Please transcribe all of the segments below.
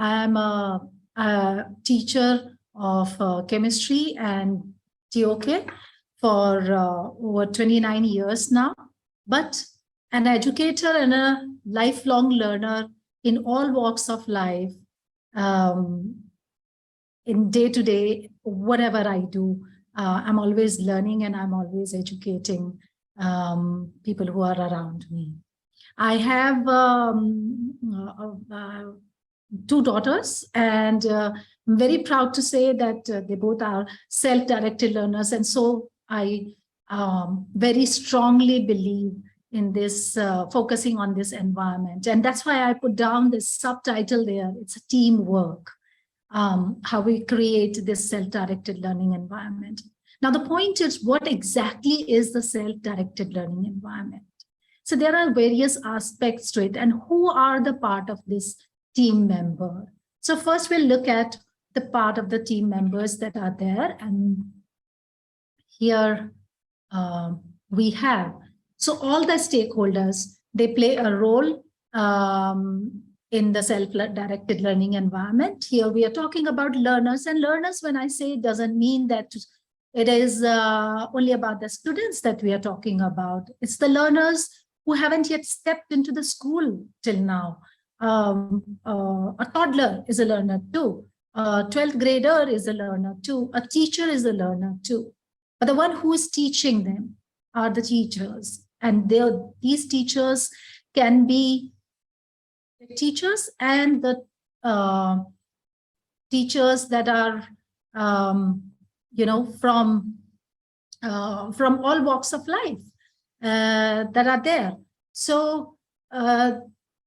I'm a teacher of chemistry and TOK for over 29 years now, but an educator and a lifelong learner in all walks of life. In day-to-day, whatever I do, I'm always learning and I'm always educating people who are around me. I have two daughters, and I'm very proud to say that they both are self-directed learners. And so I very strongly believe in this, focusing on this environment. And that's why I put down this subtitle there. It's a teamwork, how we create this self-directed learning environment. Now, the point is, what exactly is the self-directed learning environment? So there are various aspects to it, and who are the part of this team member? So first we'll look at the part of the team members that are there, and here we have, so all the stakeholders, they play a role in the self-directed learning environment. Here we are talking about learners, and learners, when I say, it doesn't mean that it is only about the students that we are talking about. It's the learners who haven't yet stepped into the school till now. A toddler is a learner too. A 12th grader is a learner too. A teacher is a learner too. But the one who is teaching them are the teachers. And these teachers can be the teachers and the teachers that are, from all walks of life that are there. So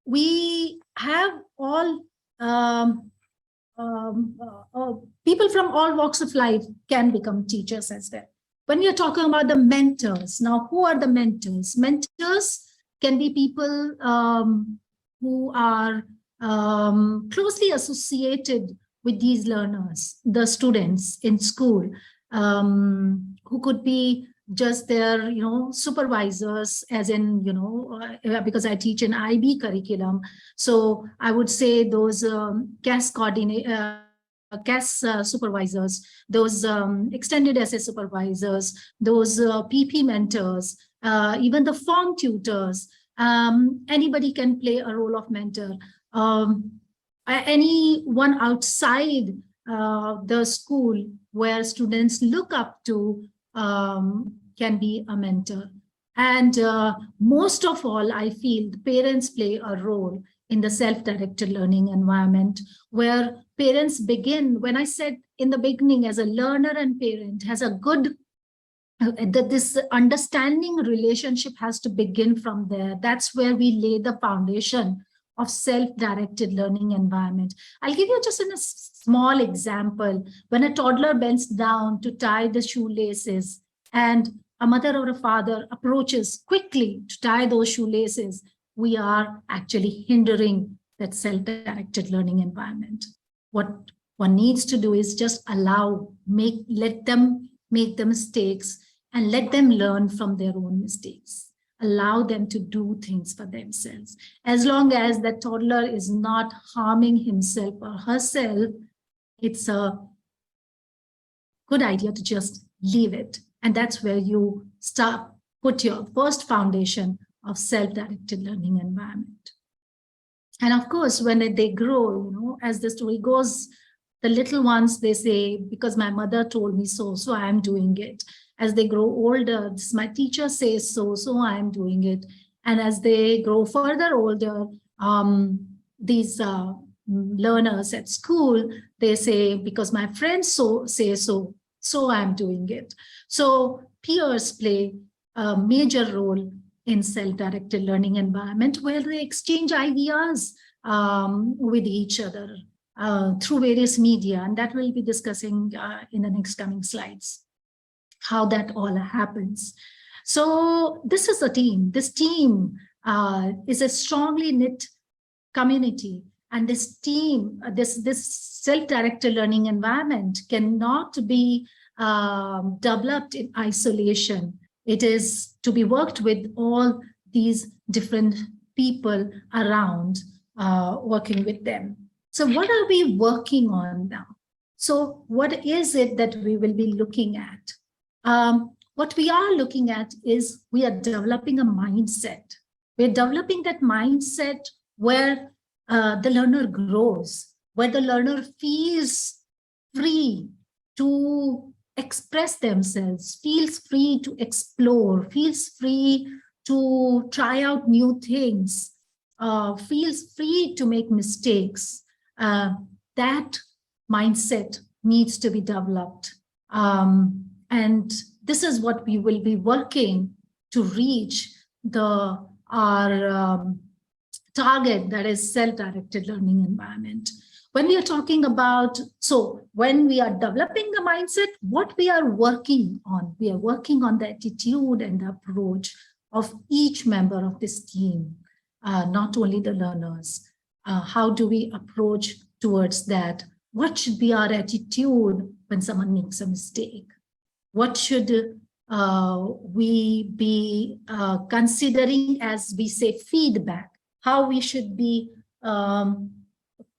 we have all people from all walks of life can become teachers as well. When you're talking about the mentors, now who are the mentors? Mentors can be people who are closely associated with these learners, the students in school, who could be just their, supervisors, as in, because I teach an IB curriculum. So I would say those CAS supervisors, those extended essay supervisors, those PP mentors, even the form tutors. Anybody can play a role of mentor. Anyone outside the school where students look up to can be a mentor. And most of all, I feel the parents play a role in the self-directed learning environment, where parents begin, when I said in the beginning, as a learner and parent has a good, that this understanding relationship has to begin from there. That's where we lay the foundation of self-directed learning environment. I'll give you just a small example. When a toddler bends down to tie the shoelaces and a mother or a father approaches quickly to tie those shoelaces, we are actually hindering that self-directed learning environment. What one needs to do is just let them make the mistakes and let them learn from their own mistakes. Allow them to do things for themselves. As long as that toddler is not harming himself or herself, it's a good idea to just leave it. And that's where you put your first foundation of self-directed learning environment. And of course, when they grow, as the story goes, the little ones, they say, because my mother told me so, so I am doing it. As they grow older, my teacher says so, so I am doing it. And as they grow further older, these learners at school, they say, because my friends say so, so I'm doing it. So peers play a major role in self-directed learning environment, where they exchange ideas with each other through various media. And that we'll be discussing in the next coming slides, how that all happens. So this is a team. This team is a strongly knit community. And this team, this self-directed learning environment cannot be developed in isolation. It is to be worked with all these different people around, working with them. So what are we working on now? So what is it that we will be looking at? What we are looking at is we are developing a mindset. We're developing that mindset where the learner grows, where the learner feels free to express themselves, feels free to explore, feels free to try out new things, feels free to make mistakes. That mindset needs to be developed. And this is what we will be working to reach our target, that is self-directed learning environment. When we are talking about, so when we are developing the mindset, what we are working on the attitude and the approach of each member of this team, not only the learners. How do we approach towards that? What should be our attitude when someone makes a mistake? What should we be considering as we say feedback? How we should be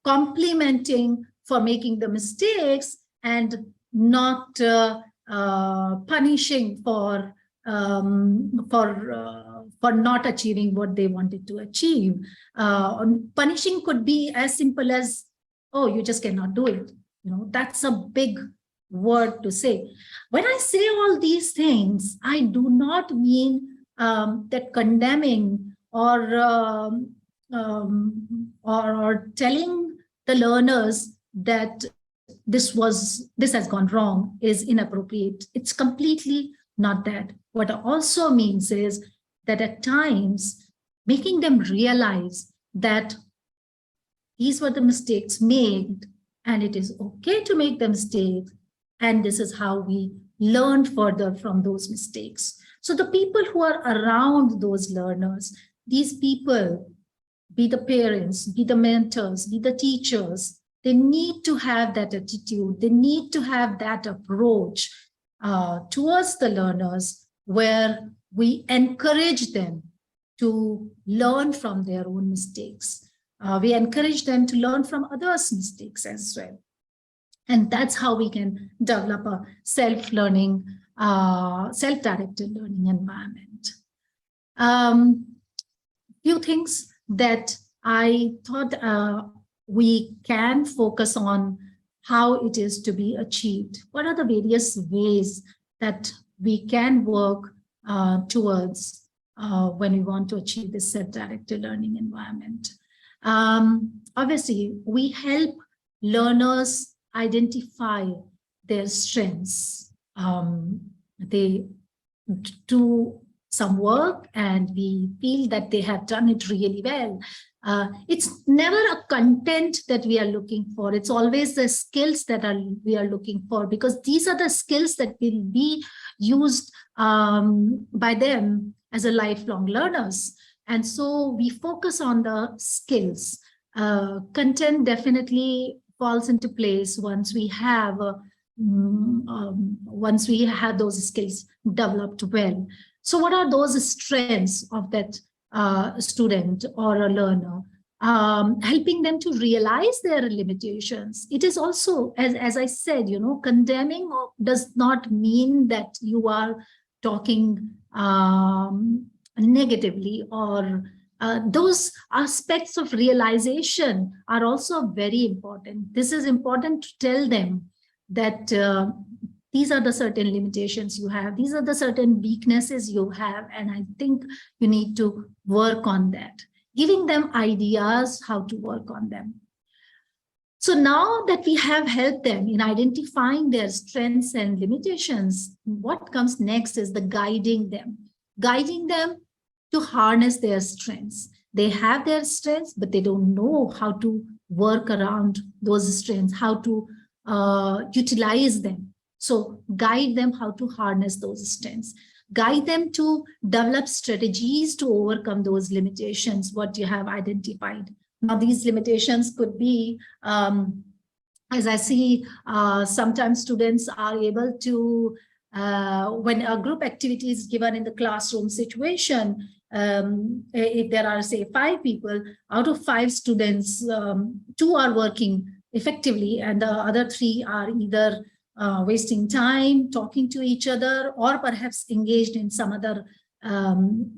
complimenting for making the mistakes and not punishing for not achieving what they wanted to achieve. Punishing could be as simple as, oh, you just cannot do it. That's a big word to say. When I say all these things, I do not mean that condemning or telling the learners that this has gone wrong is inappropriate. It's completely not that. What it also means is that at times making them realize that these were the mistakes made and it is okay to make the mistakes, and this is how we learn further from those mistakes. So the people who are around those learners, these people, be the parents, be the mentors, be the teachers, they need to have that attitude. They need to have that approach towards the learners where we encourage them to learn from their own mistakes. We encourage them to learn from others' mistakes as well. And that's how we can develop a self-learning, self-directed learning environment. Few things that I thought we can focus on how it is to be achieved. What are the various ways that we can work towards when we want to achieve this self-directed learning environment? Obviously, we help learners identify their strengths. They do some work and we feel that they have done it really well. It's never a content that we are looking for. It's always the skills that we are looking for, because these are the skills that will be used by them as a lifelong learners. And so we focus on the skills. Content definitely falls into place once we have those skills developed well. So what are those strengths of that student or a learner? Helping them to realize their limitations. It is also, as I said, condemning does not mean that you are talking negatively, or those aspects of realization are also very important. This is important to tell them that these are the certain limitations you have, these are the certain weaknesses you have, and I think you need to work on that. Giving them ideas how to work on them. So now that we have helped them in identifying their strengths and limitations, what comes next is the guiding them to harness their strengths. They have their strengths, but they don't know how to work around those strengths, how to utilize them. So guide them how to harness those strengths. Guide them to develop strategies to overcome those limitations, what you have identified. Now, these limitations could be, as I see, sometimes students are able to, when a group activity is given in the classroom situation, if there are, say, 5 people, out of 5 students, 2 are working effectively and the other 3 are either wasting time talking to each other or perhaps engaged in some other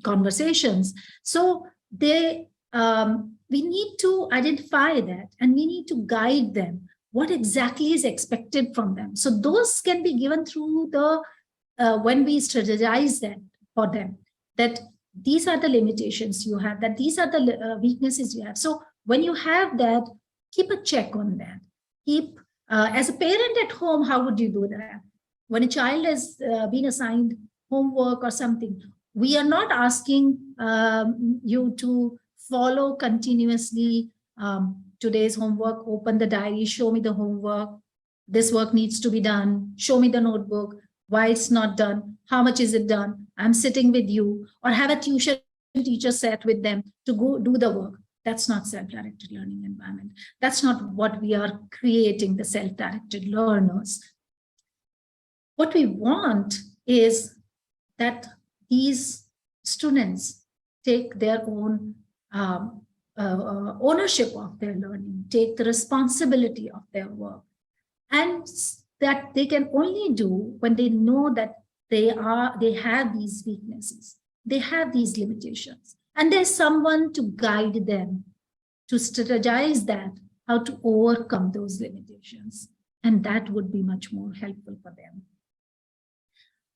conversations. So we need to identify that and we need to guide them. What exactly is expected from them? So those can be given through the when we strategize that for them, that these are the limitations you have, that these are the weaknesses you have. So when you have that, keep a check on that. Keep, as a parent at home, how would you do that? When a child has been assigned homework or something, we are not asking you to follow continuously today's homework, open the diary, show me the homework, this work needs to be done, show me the notebook, why it's not done, how much is it done, I'm sitting with you, or have a tuition teacher sat with them to go do the work. That's not self-directed learning environment. That's not what we are creating, the self-directed learners. What we want is that these students take their own ownership of their learning, take the responsibility of their work, and that they can only do when they know that they have these weaknesses, they have these limitations, and there's someone to guide them, to strategize that, how to overcome those limitations, and that would be much more helpful for them.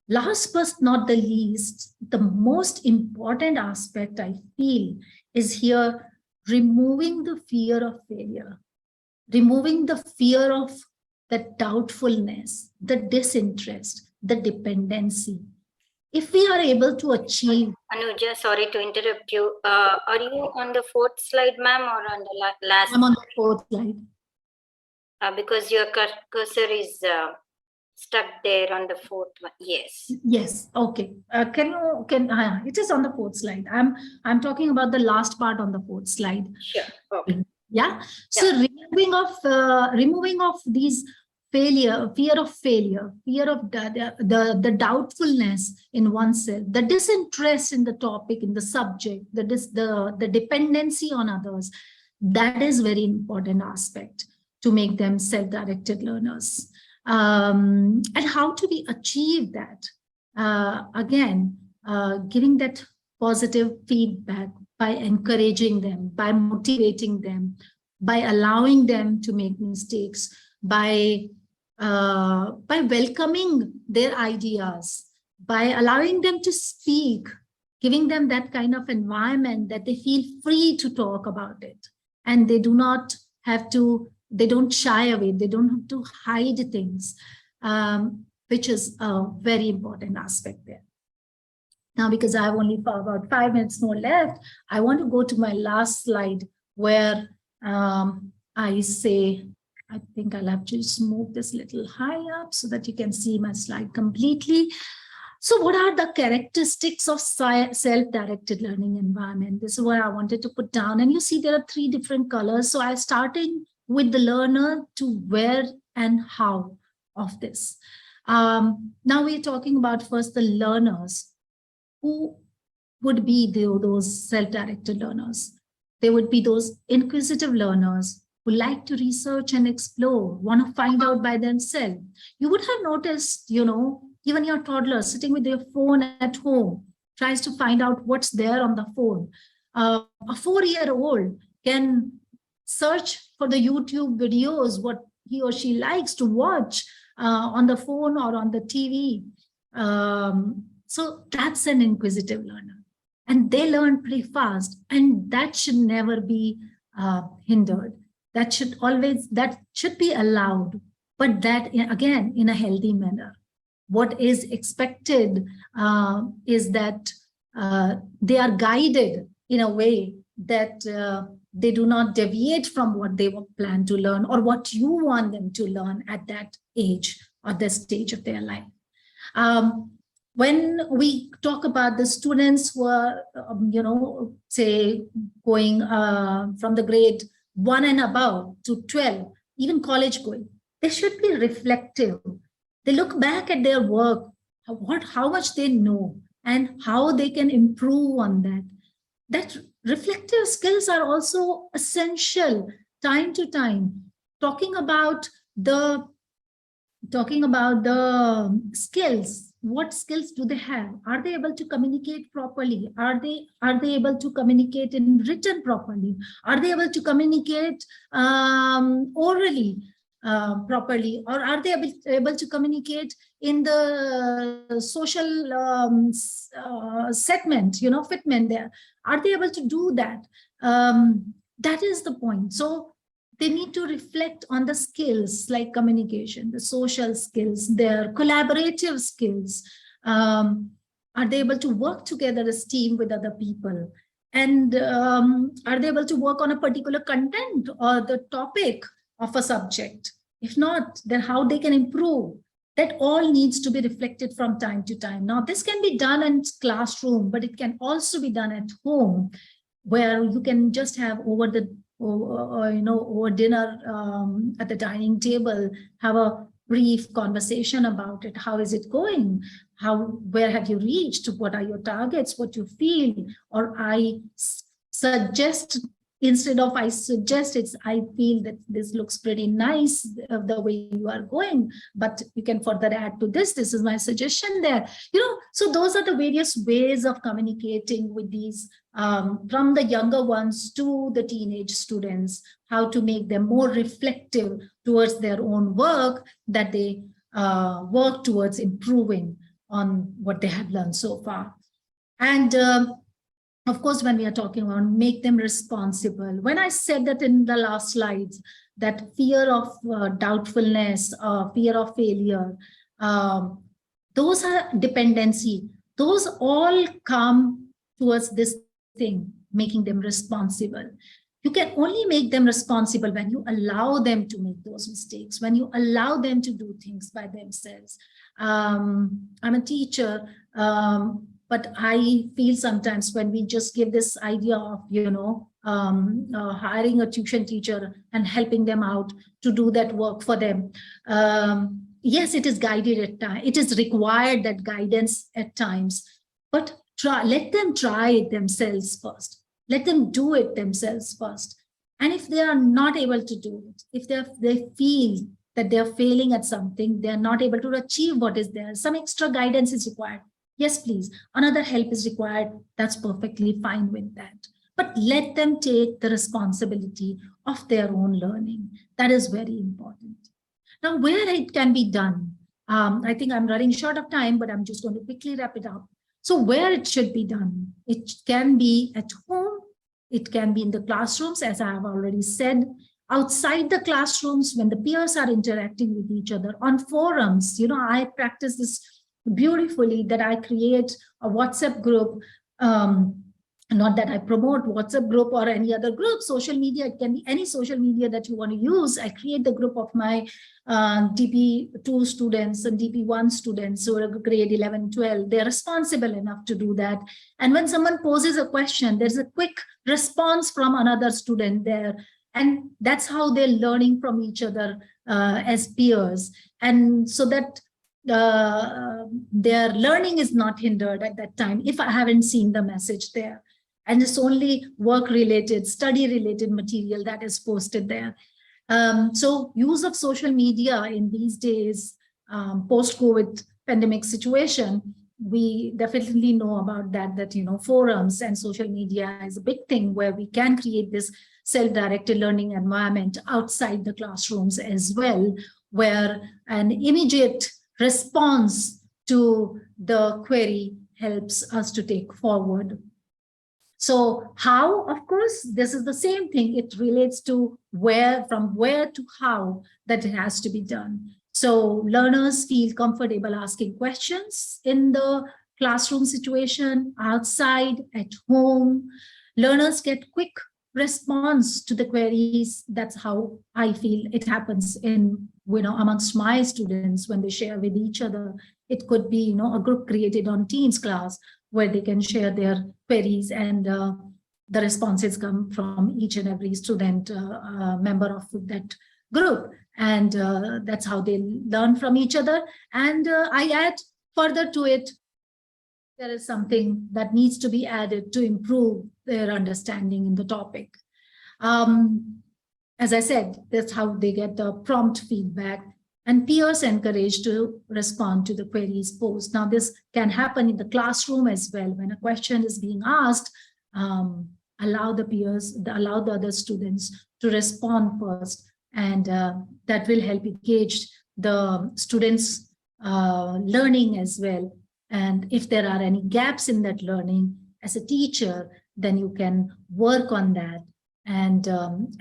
Last but not the least, the most important aspect I feel is here removing the fear of failure, removing the fear of the doubtfulness, the disinterest, the dependency. If we are able to achieve... Anuja, sorry to interrupt you. Are you on the 4th slide, ma'am, or on the last? I'm on the 4th slide. Because your cursor is stuck there on the 4th one. Yes. Yes. Okay. It is on the 4th slide. I'm talking about the last part on the 4th slide. Sure. Okay. Yeah. So removing of these fear of failure, fear of the doubtfulness in oneself, the disinterest in the topic, in the subject, the dependency on others, that is very important aspect to make them self-directed learners. And how do we achieve that? Again, giving that positive feedback by encouraging them, by motivating them, by allowing them to make mistakes, by welcoming their ideas, by allowing them to speak, giving them that kind of environment that they feel free to talk about it. And they do not have to, they don't shy away, they don't have to hide things, which is a very important aspect there. Now, because I have only about 5 minutes more left, I want to go to my last slide where I say, I think I'll have to just move this little high up so that you can see my slide completely. So what are the characteristics of self-directed learning environment? This is what I wanted to put down. And you see there are 3 different colors. So I'm starting with the learner to where and how of this. Now we're talking about first the learners. Who would be those self-directed learners? They would be those inquisitive learners who like to research and explore, want to find out by themselves. You would have noticed, even your toddler sitting with their phone at home tries to find out what's there on the phone. A 4-year-old can search for the YouTube videos, what he or she likes to watch on the phone or on the TV. So that's an inquisitive learner, and they learn pretty fast, and that should never be hindered. That should be allowed, but that again, in a healthy manner. What is expected is that they are guided in a way that they do not deviate from what they plan to learn or what you want them to learn at that age or the stage of their life. When we talk about the students who are, say, going from the grade 1 and above to 12, even college going, they should be reflective. They look back at their work, how much they know, and how they can improve on that. That reflective skills are also essential time to time. Talking about the skills, what skills do they have? Are they able to communicate properly? Are they able to communicate in written properly? Are they able to communicate orally properly? Or are they able to communicate in the social segment, fitment there? Are they able to do that? That is the point. So they need to reflect on the skills like communication, the social skills, their collaborative skills. Are they able to work together as team with other people? And are they able to work on a particular content or the topic of a subject? If not, then how they can improve? That all needs to be reflected from time to time. Now, this can be done in classroom, but it can also be done at home, where you can just have over dinner at the dining table, have a brief conversation about it. How is it going? Where have you reached? What are your targets? What you feel? Or I suggest, instead of I suggest, it's I feel that this looks pretty nice the way you are going, but you can further add to this. This is my suggestion there. So those are the various ways of communicating with these from the younger ones to the teenage students, how to make them more reflective towards their own work, that they work towards improving on what they have learned so far. And of course, when we are talking about make them responsible, when I said that in the last slides, that fear of doubtfulness, fear of failure, those are dependency. Those all come towards this thing, making them responsible. You can only make them responsible when you allow them to make those mistakes, when you allow them to do things by themselves. I'm a teacher, but I feel sometimes when we just give this idea of, hiring a tuition teacher and helping them out to do that work for them. Yes, it is guided at times. It is required, that guidance at times, but let them try it themselves first. Let them do it themselves first. And if they are not able to do it, if they feel that they're failing at something, they're not able to achieve what is there, some extra guidance is required. Yes, please. Another help is required. That's perfectly fine with that. But let them take the responsibility of their own learning. That is very important. Now, where it can be done, I think I'm running short of time, but I'm just going to quickly wrap it up. So where it should be done, it can be at home, it can be in the classrooms, as I have already said, outside the classrooms when the peers are interacting with each other, on forums. I practice this beautifully, that I create a WhatsApp group, not that I promote WhatsApp group or any other group, social media, it can be any social media that you want to use. I create the group of my DP2 students and DP1 students, so grade 11, 12, they're responsible enough to do that. And when someone poses a question, there's a quick response from another student there. And that's how they're learning from each other as peers. And so that their learning is not hindered at that time if I haven't seen the message there. And it's only work-related, study-related material that is posted there. So use of social media in these days, post-COVID pandemic situation, we definitely know about that forums and social media is a big thing where we can create this self-directed learning environment outside the classrooms as well, where an immediate response to the query helps us to take forward. So how, of course, this is the same thing. It relates to from where to how that it has to be done. So learners feel comfortable asking questions in the classroom situation, outside, at home. Learners get quick response to the queries. That's how I feel it happens in, amongst my students when they share with each other. It could be, a group created on Teams class where they can share their queries, and the responses come from each and every student member of that group. And that's how they learn from each other. And I add further to it, there is something that needs to be added to improve their understanding in the topic. As I said, that's how they get the prompt feedback, and peers encouraged to respond to the queries posed. Now, this can happen in the classroom as well. When a question is being asked, allow the other students to respond first, and that will help engage the students' learning as well. And if there are any gaps in that learning as a teacher, then you can work on that and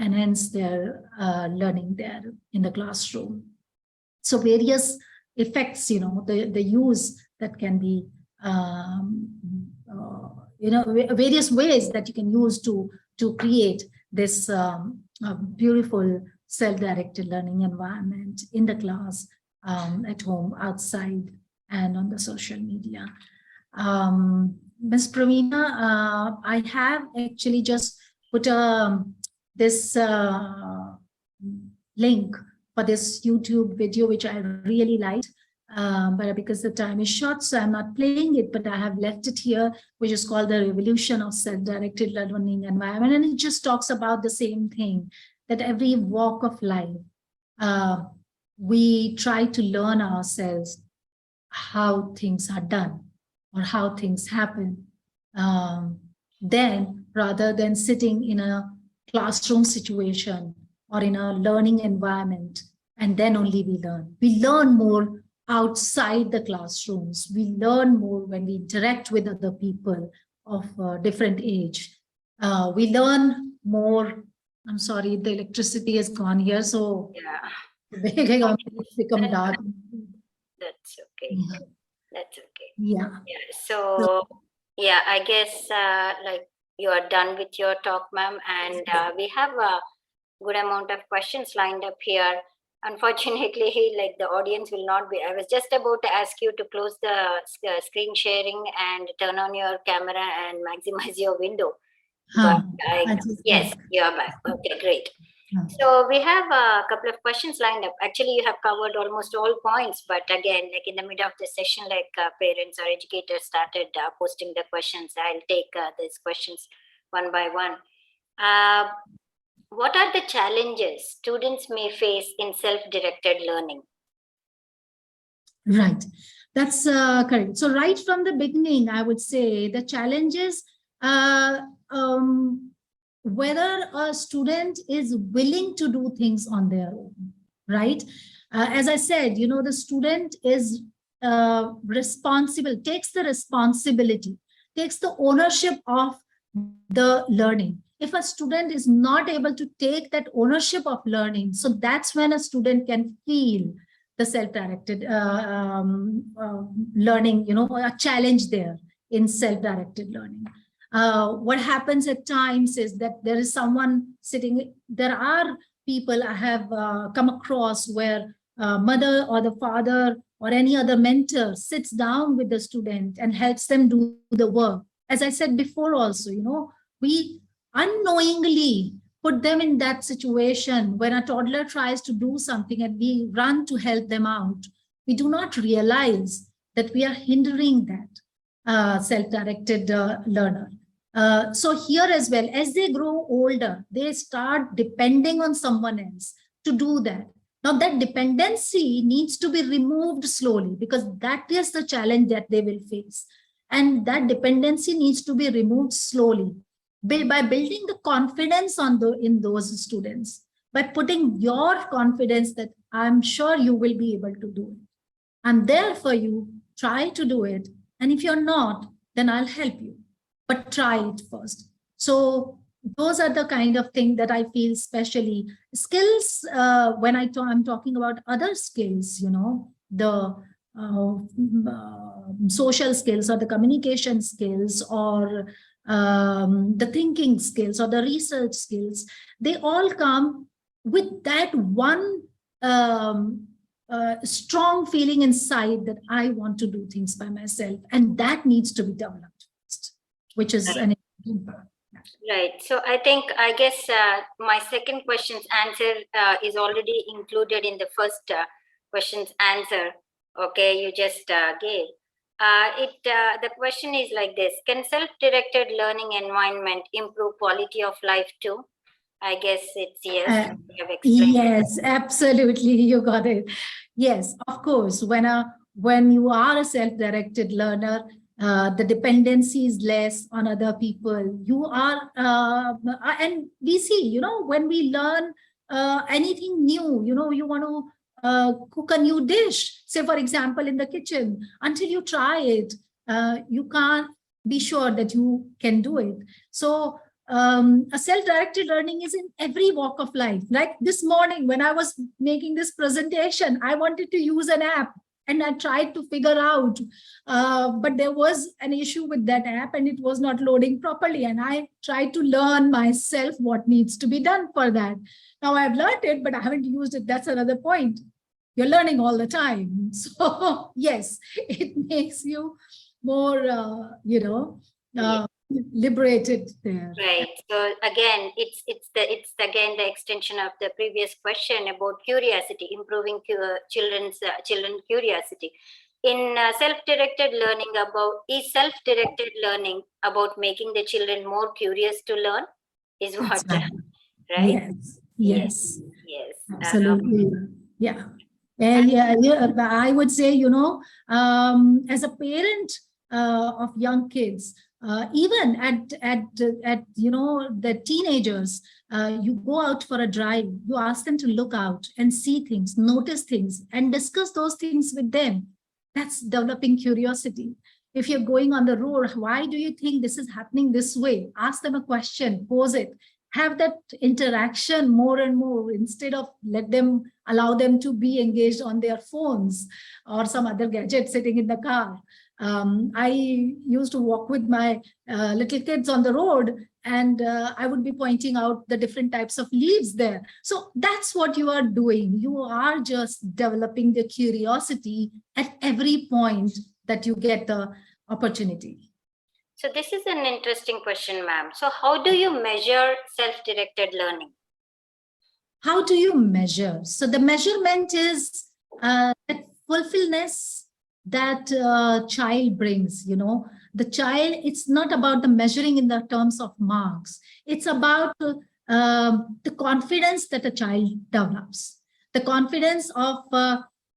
enhance their learning there in the classroom. So various effects, the use that can be, various ways that you can use to create this beautiful self-directed learning environment in the class, at home, outside, and on the social media. Ms. Praveena, I have actually just put this link for this YouTube video, which I really liked, but because the time is short, so I'm not playing it, but I have left it here, which is called The Revolution of Self-Directed Learning Environment. And it just talks about the same thing, that every walk of life, we try to learn ourselves how things are done or how things happen. Then, rather than sitting in a classroom situation or in a learning environment, and then only we learn. We learn more outside the classrooms. We learn more when we interact with other people of different age. We learn more. I'm sorry, the electricity is gone here, so yeah, it's become dark. that's okay. Yeah. That's okay. Yeah. So yeah, I guess like you are done with your talk, ma'am, and we have a good amount of questions lined up here. Unfortunately, like the audience will not be. I was just about to ask you to close the screen sharing and turn on your camera and maximize your window. But yes, you are back. Okay, great. So we have a couple of questions lined up. Actually, you have covered almost all points, but again, like in the middle of the session, like parents or educators started posting the questions. I'll take these questions one by one. What are the challenges students may face in self-directed learning? Right, that's correct. So right from the beginning, I would say the challenges, whether a student is willing to do things on their own, right? As I said, the student is responsible, takes the responsibility, takes the ownership of the learning. If a student is not able to take that ownership of learning, so that's when a student can feel the self-directed learning, a challenge there in self-directed learning. What happens at times is that there is someone sitting, there are people I have come across where mother or the father or any other mentor sits down with the student and helps them do the work. As I said before also, we unknowingly put them in that situation when a toddler tries to do something and we run to help them out. We do not realize that we are hindering that self-directed learner. So here as well, as they grow older, they start depending on someone else to do that. Now that dependency needs to be removed slowly, because that is the challenge that they will face. And that dependency needs to be removed slowly by building the confidence in those students, by putting your confidence that I'm sure you will be able to do it. I'm there for you, try to do it. And if you're not, then I'll help you, but try it first. So those are the kind of thing that I feel, especially skills, when I'm talking about other skills, the social skills or the communication skills or the thinking skills or the research skills, they all come with that one strong feeling inside that I want to do things by myself, and that needs to be developed first, which is an important part. Right. So I guess my second question's answer is already included in the first question's answer. Okay, you just gave. The question is like this: can self-directed learning environment improve quality of life too? I guess it's yes. You have explained. Yes, absolutely. You got it. Yes, of course. When you are a self-directed learner, the dependency is less on other people. You are, and we see, when we learn anything new, you want to cook a new dish. Say, for example, in the kitchen, until you try it, you can't be sure that you can do it. So a self-directed learning is in every walk of life. Like this morning, when I was making this presentation, I wanted to use an app and I tried to figure out, but there was an issue with that app and it was not loading properly. And I tried to learn myself what needs to be done for that. Now I've learned it, but I haven't used it. That's another point. You're learning all the time. So yes, it makes you more, liberated there. Right. So again, it's again the extension of the previous question about curiosity, improving children's curiosity. In self-directed learning, self-directed learning about making the children more curious to learn is what, right? Yes. Yes. Absolutely. Yeah. I would say, as a parent of young kids, even at the teenagers, you go out for a drive, you ask them to look out and see things, notice things, and discuss those things with them. That's developing curiosity. If you're going on the road, why do you think this is happening this way? Ask them a question, pose it, have that interaction more and more instead of allow them to be engaged on their phones or some other gadget sitting in the car. I used to walk with my little kids on the road and I would be pointing out the different types of leaves there. So that's what you are doing. You are just developing the curiosity at every point that you get the opportunity. So this is an interesting question, ma'am. So how do you measure self-directed learning? How do you measure? So the measurement is that fulfillment that child brings, the child, it's not about the measuring in the terms of marks. It's about the confidence that a child develops, the confidence of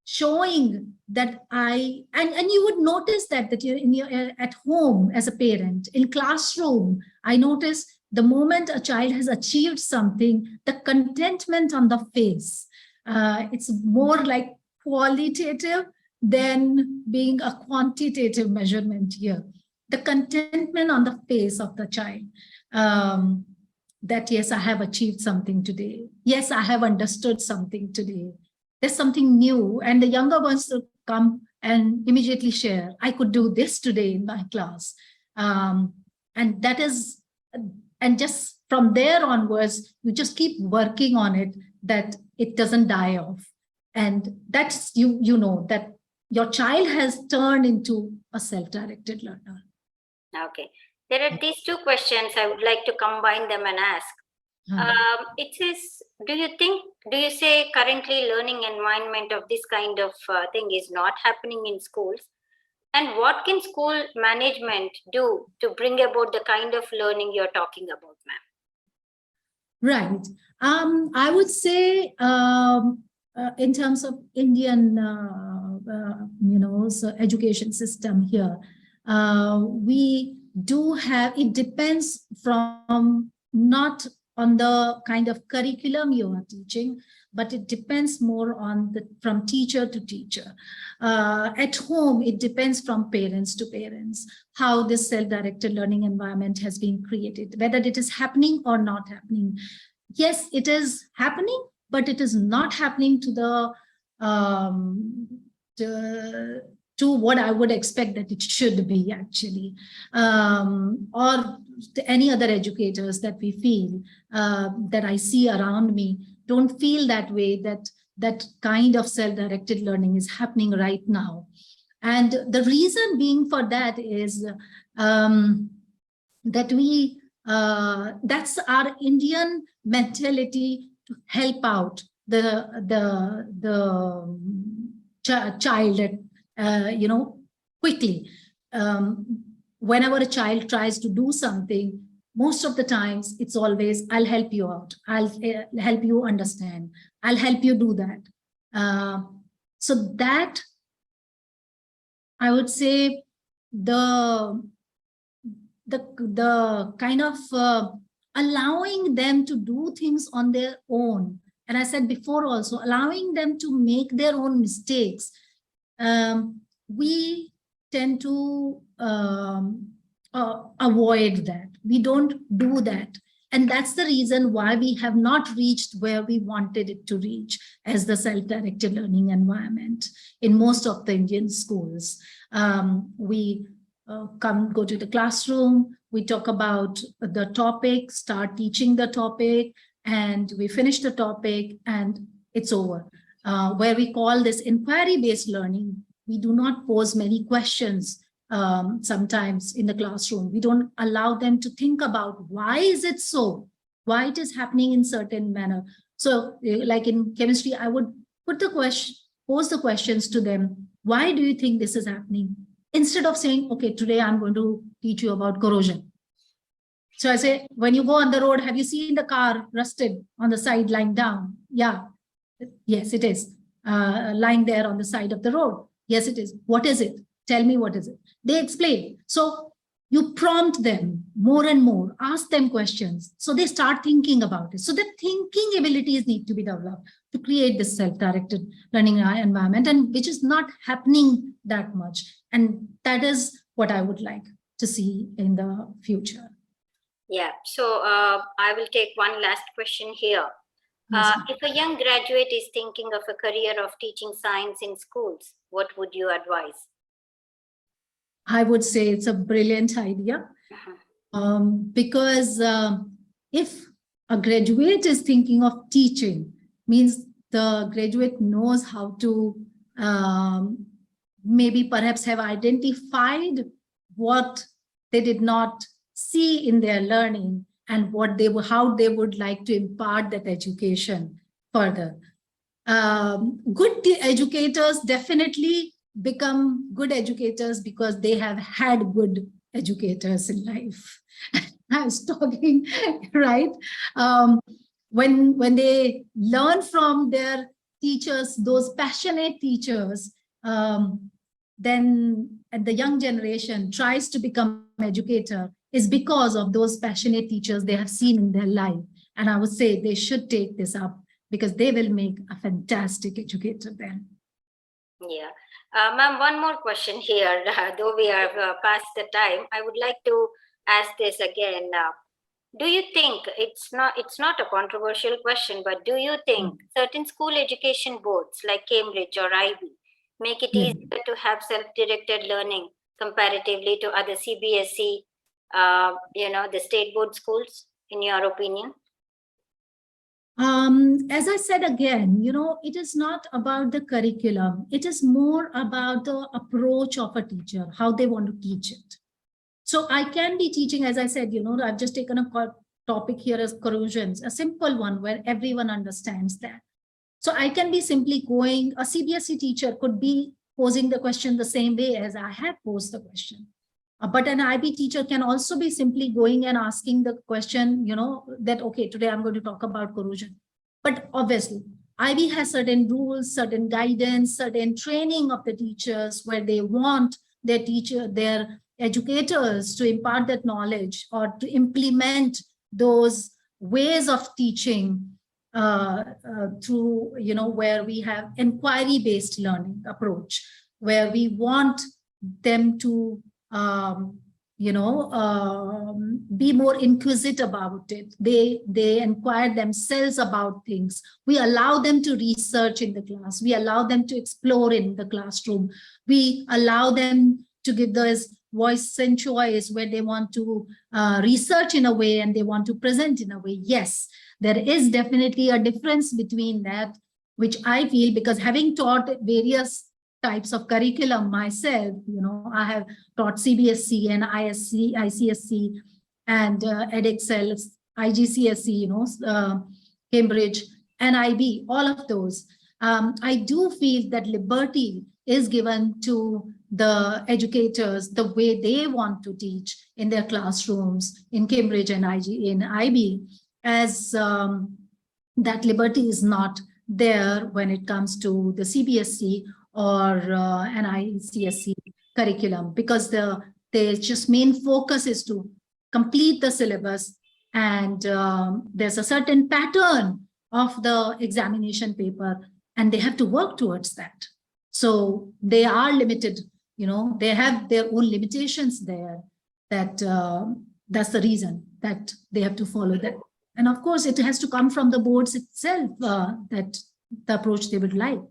showing that and you would notice that you're at home as a parent, in classroom, I notice the moment a child has achieved something, the contentment on the face, it's more like qualitative than being a quantitative measurement here. The contentment on the face of the child, that yes, I have achieved something today. Yes, I have understood something today. There's something new, and the younger ones will come and immediately share, I could do this today in my class. And that is, and just from there onwards, you just keep working on it, that it doesn't die off. And that's, you know, that your child has turned into a self-directed learner. Okay. There are these two questions. I would like to combine them and ask. It says, do you say currently learning environment of this kind of thing is not happening in schools? And what can school management do to bring about the kind of learning you're talking about, ma'am? Right. I would say in terms of Indian, education system here, we do have, it depends from not on the kind of curriculum you are teaching, but it depends more on from teacher to teacher. At home, it depends from parents to parents, how this self-directed learning environment has been created, whether it is happening or not happening. Yes, it is happening, but it is not happening to to what I would expect that it should be actually, or any other educators that we feel, that I see around me, don't feel that way, that kind of self-directed learning is happening right now. And the reason being for that is that that's our Indian mentality to help out the child, quickly. Whenever a child tries to do something, most of the times it's always, I'll help you out. I'll help you understand. I'll help you do that. So that, I would say, the kind of allowing them to do things on their own. And I said before also, allowing them to make their own mistakes. We tend to avoid that. We don't do that. And that's the reason why we have not reached where we wanted it to reach as the self-directed learning environment in most of the Indian schools. We go to the classroom, we talk about the topic, start teaching the topic, and we finish the topic and it's over. Where we call this inquiry-based learning, we do not pose many questions sometimes in the classroom. We don't allow them to think about why is it so, why it is happening in certain manner. So like in chemistry, I would pose the questions to them. Why do you think this is happening? Instead of saying, okay, today I'm going to teach you about corrosion. So I say, when you go on the road, have you seen the car rusted on the side lying down? Yeah. Yes, it is. Lying there on the side of the road. Yes, it is. What is it? Tell me what is it. They explain. So you prompt them more and more, ask them questions. So they start thinking about it. So the thinking abilities need to be developed to create this self-directed learning environment, and which is not happening that much. And that is what I would like to see in the future. Yeah, so I will take one last question here. Yes, if a young graduate is thinking of a career of teaching science in schools, what would you advise? I would say it's a brilliant idea. Because if a graduate is thinking of teaching, means the graduate knows how to maybe perhaps have identified what they did not see in their learning and what how they would like to impart that education further. Good educators definitely become good educators because they have had good educators in life. I was talking, right? When they learn from their teachers, those passionate teachers, then the young generation tries to become educator is because of those passionate teachers they have seen in their life. And I would say they should take this up because they will make a fantastic educator then. Yeah. Ma'am, one more question here. Though we are past the time, I would like to ask this again. Do you think it's not a controversial question, but do you think certain school education boards like Cambridge or Ivy make it easier to have self-directed learning comparatively to other CBSE, the state board schools, in your opinion? As I said again, it is not about the curriculum. It is more about the approach of a teacher, how they want to teach it. So I can be teaching, as I said, I've just taken a topic here as corrosions, a simple one where everyone understands that. So I can be simply going, a CBSE teacher could be posing the question the same way as I have posed the question. But an IB teacher can also be simply going and asking the question, that, okay, today I'm going to talk about corrosion. But obviously, IB has certain rules, certain guidance, certain training of the teachers where they want their educators to impart that knowledge or to implement those ways of teaching through, where we have inquiry-based learning approach, where we want them to be more inquisitive about it. They inquire themselves about things. We allow them to research in the class. We allow them to explore in the classroom. We allow them to give those voice and choice where they want to research in a way and they want to present in a way. Yes, there is definitely a difference between that, which I feel, because having taught various types of curriculum myself, I have taught CBSE and ICSC and EdXL, IGCSE, Cambridge and IB, all of those. I do feel that liberty is given to the educators the way they want to teach in their classrooms in Cambridge and in IB, as that liberty is not there when it comes to the CBSE or an ICSE curriculum, because their just main focus is to complete the syllabus, and there's a certain pattern of the examination paper, and they have to work towards that. So they are limited, they have their own limitations there. That's the reason that they have to follow that. And of course, it has to come from the boards itself, that the approach they would like.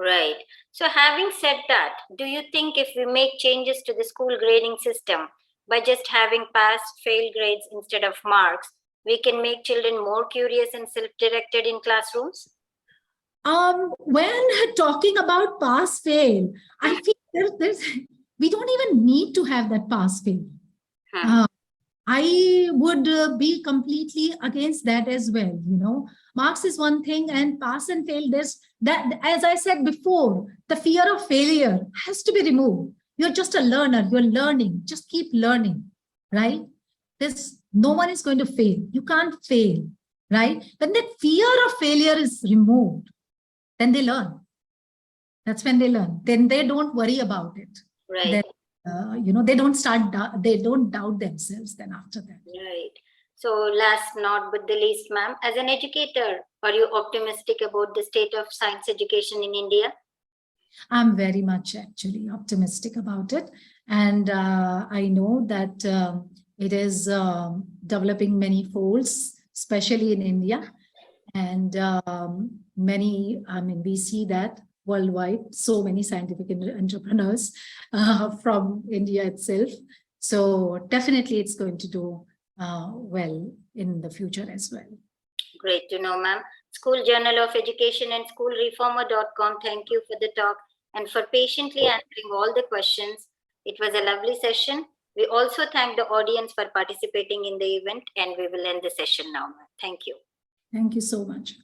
Right. So having said that, do you think if we make changes to the school grading system by just having pass, fail grades instead of marks, we can make children more curious and self-directed in classrooms? When talking about pass fail, I feel we don't even need to have that pass fail. I would be completely against that as well. Marks is one thing, and pass and fail, there's that, as I said before, the fear of failure has to be removed. You're just a learner, you're learning, just keep learning, right? No one is going to fail. You can't fail, right? When that fear of failure is removed, then they learn. That's when they learn. Then they don't worry about it. Right. Then, they don't doubt themselves then after that. Right. So last not but the least, ma'am, as an educator, are you optimistic about the state of science education in India? I'm very much actually optimistic about it. And I know that it is developing many folds, especially in India. And we see that worldwide, so many scientific entrepreneurs from India itself. So definitely it's going to do well in the future as well. Great to know, ma'am. School Journal of Education and schoolreformer.com, thank you for the talk and for patiently answering all the questions. It was a lovely session. We also thank the audience for participating in the event, and we will end the session now. Thank you. Thank you so much.